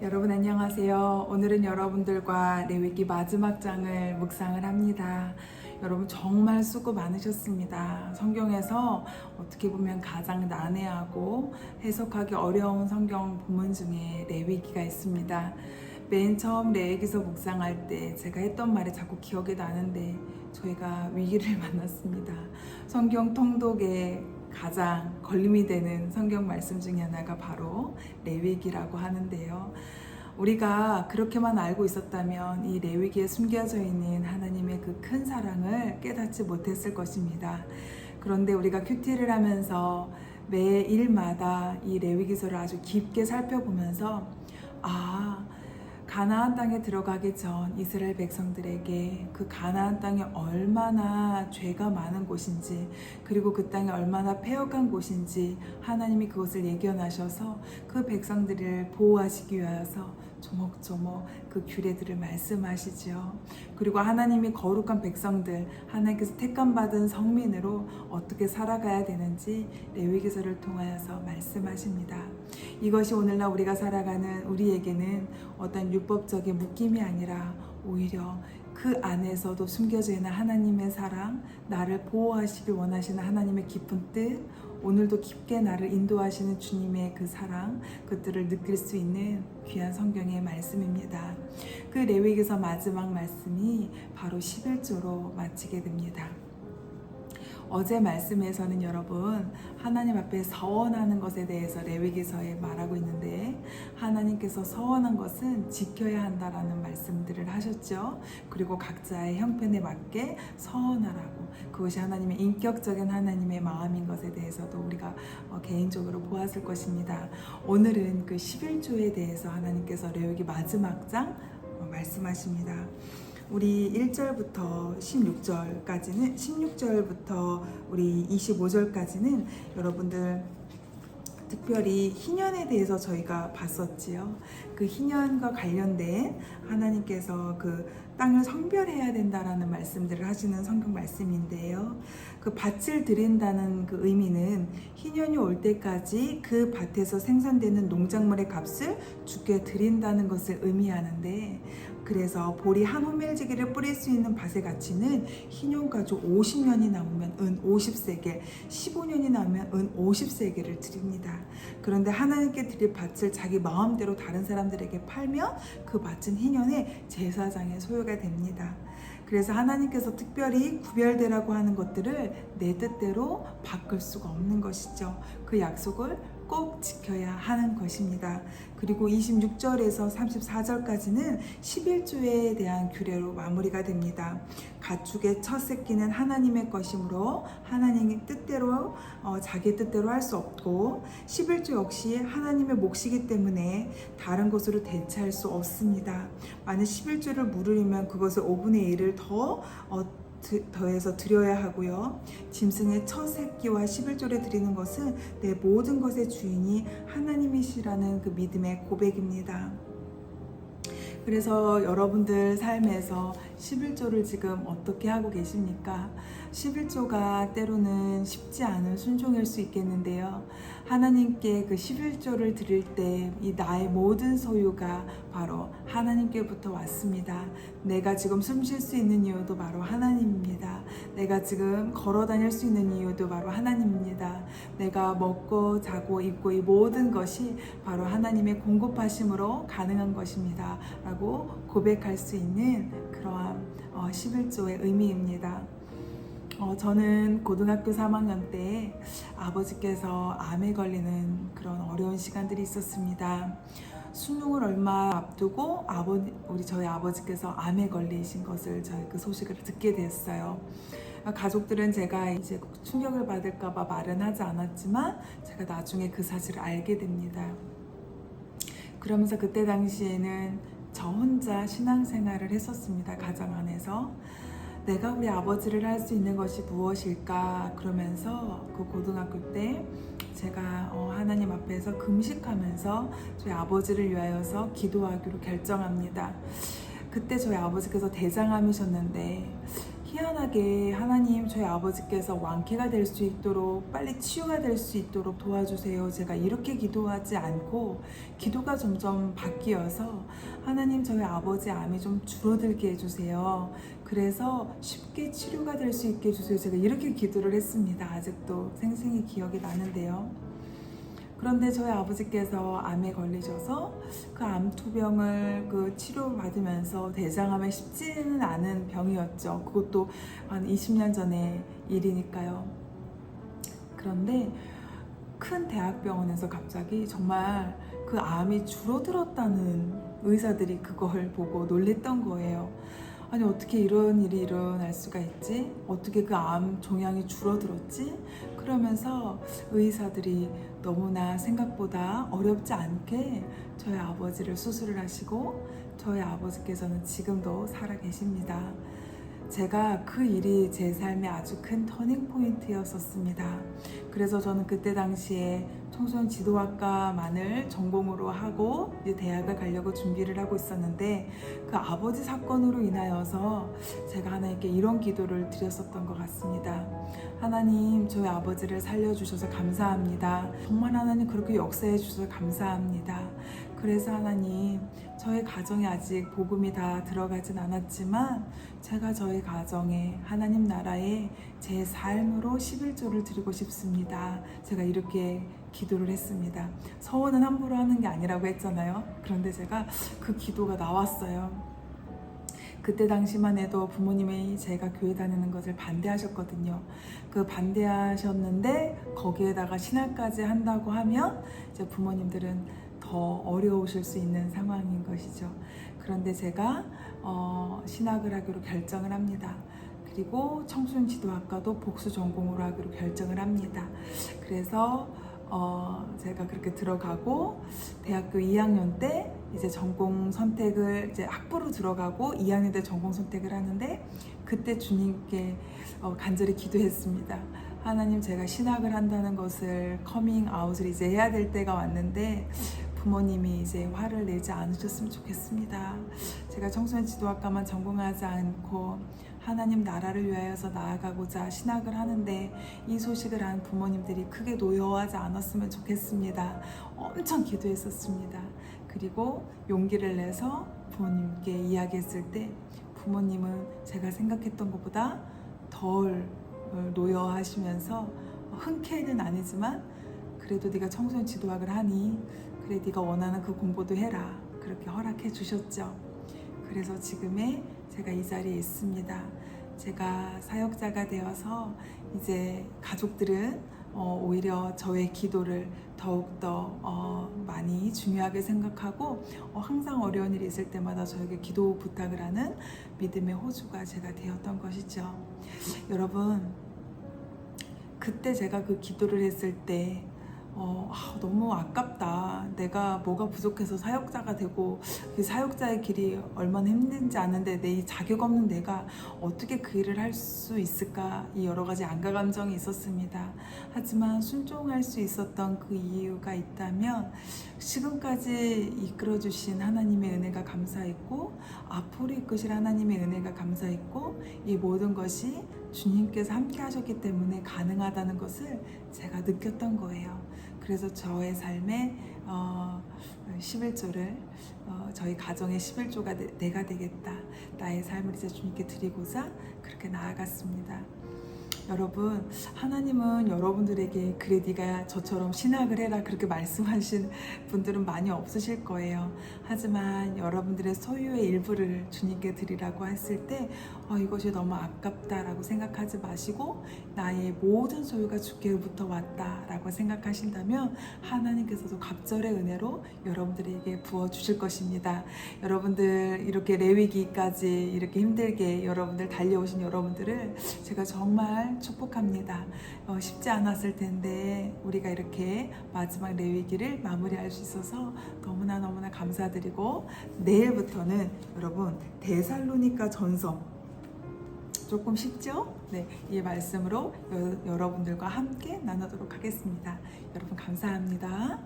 여러분 안녕하세요. 오늘은 여러분들과 레위기 마지막 장을 묵상을 합니다. 여러분 정말 수고 많으셨습니다. 성경에서 어떻게 보면 가장 난해하고 해석하기 어려운 성경 본문 중에 레위기가 있습니다. 맨 처음 레위기서 묵상할 때 제가 했던 말이 자꾸 기억이 나는데 저희가 위기를 만났습니다. 성경 통독에 가장 걸림이 되는 성경 말씀 중에 하나가 바로 레위기라고 하는데요. 우리가 그렇게만 알고 있었다면 이 레위기에 숨겨져 있는 하나님의 그 큰 사랑을 깨닫지 못했을 것입니다. 그런데 우리가 큐티를 하면서 매일마다 이 레위기서를 아주 깊게 살펴보면서 가나안 땅에 들어가기 전 이스라엘 백성들에게 그 가나안 땅이 얼마나 죄가 많은 곳인지, 그리고 그 땅이 얼마나 패역한 곳인지 하나님이 그것을 예견하셔서 그 백성들을 보호하시기 위하여서 조목조목 그 규례들을 말씀하시지요. 그리고 하나님이 거룩한 백성들, 하나님께서 택함받은 성민으로 어떻게 살아가야 되는지 레위기서를 통하여서 말씀하십니다. 이것이 오늘날 우리가 살아가는 우리에게는 어떤 율법적인 묶임이 아니라 오히려 그 안에서도 숨겨져 있는 하나님의 사랑, 나를 보호하시길 원하시는 하나님의 깊은 뜻, 오늘도 깊게 나를 인도하시는 주님의 그 사랑, 그들을 느낄 수 있는 귀한 성경의 말씀입니다. 그 레위기서 마지막 말씀이 바로 11조로 마치게 됩니다. 어제 말씀에서는 여러분 하나님 앞에 서원하는 것에 대해서 레위기서에 말하고 있는데, 하나님께서 서원한 것은 지켜야 한다라는 말씀들을 하셨죠. 그리고 각자의 형편에 맞게 서원하라고, 그것이 하나님의 인격적인 하나님의 마음인 것에 대해서도 우리가 개인적으로 보았을 것입니다. 오늘은 그 11조에 대해서 하나님께서 레위기 마지막 장 말씀하십니다. 우리 1절부터 16절부터 우리 25절까지는 여러분들 특별히 희년에 대해서 저희가 봤었지요. 그 희년과 관련된 하나님께서 그 땅을 성별해야 된다라는 말씀들을 하시는 성경 말씀인데요. 그 밭을 드린다는 그 의미는 희년이 올 때까지 그 밭에서 생산되는 농작물의 값을 주께 드린다는 것을 의미하는데, 그래서 보리 한 호멜지기를 뿌릴 수 있는 밭의 가치는 희년 가죽 50년이 남으면 은 50세겔, 15년이 남으면 은 50세겔을 드립니다. 그런데 하나님께 드릴 밭을 자기 마음대로 다른 사람들에게 팔면 그 밭은 희년의 제사장의 소유가 됩니다. 그래서 하나님께서 특별히 구별되라고 하는 것들을 내 뜻대로 바꿀 수가 없는 것이죠. 그 약속을 꼭 지켜야 하는 것입니다. 그리고 26절에서 34절까지는 11조에 대한 규례로 마무리가 됩니다. 가축의 첫 새끼는 하나님의 것이므로 하나님의 뜻대로 자기 뜻대로 할 수 없고, 11조 역시 하나님의 몫이기 때문에 다른 것으로 대체할 수 없습니다. 만약 11조를 물으려면 그것을 5분의 1을 더해서 드려야 하고요. 짐승의 첫 새끼와 11조를 드리는 것은 내 모든 것의 주인이 하나님이시라는 그 믿음의 고백입니다. 그래서 여러분들 삶에서 11조를 지금 어떻게 하고 계십니까? 11조가 때로는 쉽지 않은 순종일 수 있겠는데요. 하나님께 그 11조를 드릴 때 이 나의 모든 소유가 바로 하나님께부터 왔습니다. 내가 지금 숨 쉴 수 있는 이유도 바로 하나님입니다. 내가 지금 걸어 다닐 수 있는 이유도 바로 하나님입니다. 내가 먹고 자고 입고 이 모든 것이 바로 하나님의 공급하심으로 가능한 것입니다 라고 고백할 수 있는 그러한 11조의 의미입니다. 저는 고등학교 3학년 때 아버지께서 암에 걸리는 그런 어려운 시간들이 있었습니다. 수능을 얼마 앞두고 저희 아버지께서 암에 걸리신 것을 저희 그 소식을 듣게 됐어요. 가족들은 제가 이제 충격을 받을까봐 말은 하지 않았지만 제가 나중에 그 사실을 알게 됩니다. 그러면서 그때 당시에는 저 혼자 신앙생활을 했었습니다. 가정 안에서. 내가 우리 아버지를 할 수 있는 것이 무엇일까? 그러면서 그 고등학교 때 제가 하나님 앞에서 금식하면서 저희 아버지를 위하여서 기도하기로 결정합니다. 그때 저희 아버지께서 대장암이셨는데 희한하게 하나님 저희 아버지께서 완쾌가 될 수 있도록 빨리 치유가 될 수 있도록 도와주세요. 제가 이렇게 기도하지 않고 기도가 점점 바뀌어서 하나님 저희 아버지 암이 좀 줄어들게 해주세요. 그래서 쉽게 치료가 될 수 있게 해주세요. 제가 이렇게 기도를 했습니다. 아직도 생생히 기억이 나는데요. 그런데 저희 아버지께서 암에 걸리셔서 그 암투병을 그 치료받으면서 대장암에 쉽지는 않은 병이었죠. 그것도 한 20년 전의 일이니까요. 그런데 큰 대학병원에서 갑자기 정말 그 암이 줄어들었다는 의사들이 그걸 보고 놀랬던 거예요. 아니 어떻게 이런 일이 일어날 수가 있지? 어떻게 그 암 종양이 줄어들었지? 그러면서 의사들이 너무나 생각보다 어렵지 않게 저희 아버지를 수술을 하시고 저희 아버지께서는 지금도 살아 계십니다. 제가 그 일이 제 삶의 아주 큰 터닝 포인트였었습니다. 그래서 저는 그때 당시에 청소년 지도학과만을 전공으로 하고 이제 대학을 가려고 준비를 하고 있었는데 그 아버지 사건으로 인하여서 제가 하나님께 이런 기도를 드렸었던 것 같습니다. 하나님 저희 아버지를 살려주셔서 감사합니다. 정말 하나님 그렇게 역사해 주셔서 감사합니다. 그래서 하나님 저희 가정에 아직 복음이 다 들어가진 않았지만 제가 저희 가정에 하나님 나라에 제 삶으로 11조를 드리고 싶습니다. 제가 이렇게 기도를 했습니다. 서원은 함부로 하는 게 아니라고 했잖아요. 그런데 제가 그 기도가 나왔어요. 그때 당시만 해도 부모님이 제가 교회 다니는 것을 반대하셨거든요. 그 반대하셨는데 거기에다가 신학까지 한다고 하면 이제 부모님들은 더 어려우실 수 있는 상황인 것이죠. 그런데 제가 신학을 하기로 결정을 합니다. 그리고 청소년 지도학과도 복수 전공으로 하기로 결정을 합니다. 그래서 제가 그렇게 들어가고 대학교 2학년 때 이제 전공 선택을 이제 학부로 들어가고 2학년 때 전공 선택을 하는데 그때 주님께 간절히 기도했습니다. 하나님 제가 신학을 한다는 것을 커밍 아웃을 이제 해야 될 때가 왔는데 부모님이 이제 화를 내지 않으셨으면 좋겠습니다. 제가 청소년 지도학과만 전공하지 않고 하나님 나라를 위하여서 나아가고자 신학을 하는데 이 소식을 안 부모님들이 크게 노여워하지 않았으면 좋겠습니다. 엄청 기도했었습니다. 그리고 용기를 내서 부모님께 이야기했을 때 부모님은 제가 생각했던 것보다 덜 노여워하시면서 흔쾌는 아니지만 그래도 네가 청소년 지도학을 하니 그래 네가 원하는 그 공부도 해라 그렇게 허락해 주셨죠. 그래서 지금의 제가 이 자리에 있습니다. 제가 사역자가 되어서 이제 가족들은 오히려 저의 기도를 더욱더 많이 중요하게 생각하고 항상 어려운 일이 있을 때마다 저에게 기도 부탁을 하는 믿음의 호주가 제가 되었던 것이죠. 여러분 그때 제가 그 기도를 했을 때 너무 아깝다. 내가 뭐가 부족해서 사역자가 되고 그 사역자의 길이 얼마나 힘든지 아는데 내 이 자격 없는 내가 어떻게 그 일을 할 수 있을까 이 여러 가지 안가 감정이 있었습니다. 하지만 순종할 수 있었던 그 이유가 있다면 지금까지 이끌어주신 하나님의 은혜가 감사했고 앞으로 이끄실 하나님의 은혜가 감사했고 이 모든 것이 주님께서 함께 하셨기 때문에 가능하다는 것을 제가 느꼈던 거예요. 그래서 저의 삶에 11조를 저희 가정의 11조가 내가 되겠다. 나의 삶을 이제 주님께 드리고자 그렇게 나아갔습니다. 여러분 하나님은 여러분들에게 그래 네가 저처럼 신학을 해라 그렇게 말씀하신 분들은 많이 없으실 거예요. 하지만 여러분들의 소유의 일부를 주님께 드리라고 했을 때 이것이 너무 아깝다라고 생각하지 마시고 나의 모든 소유가 주께로부터 왔다라고 생각하신다면 하나님께서도 갑절의 은혜로 여러분들에게 부어주실 것입니다. 여러분들 이렇게 레위기까지 이렇게 힘들게 여러분들 달려오신 여러분들을 제가 정말 축복합니다. 쉽지 않았을 텐데 우리가 이렇게 마지막 레위기를 마무리할 수 있어서 너무나 감사드리고 내일부터는 여러분 데살로니가 전서 조금 쉽죠? 네, 이 말씀으로 여러분들과 함께 나누도록 하겠습니다. 여러분 감사합니다.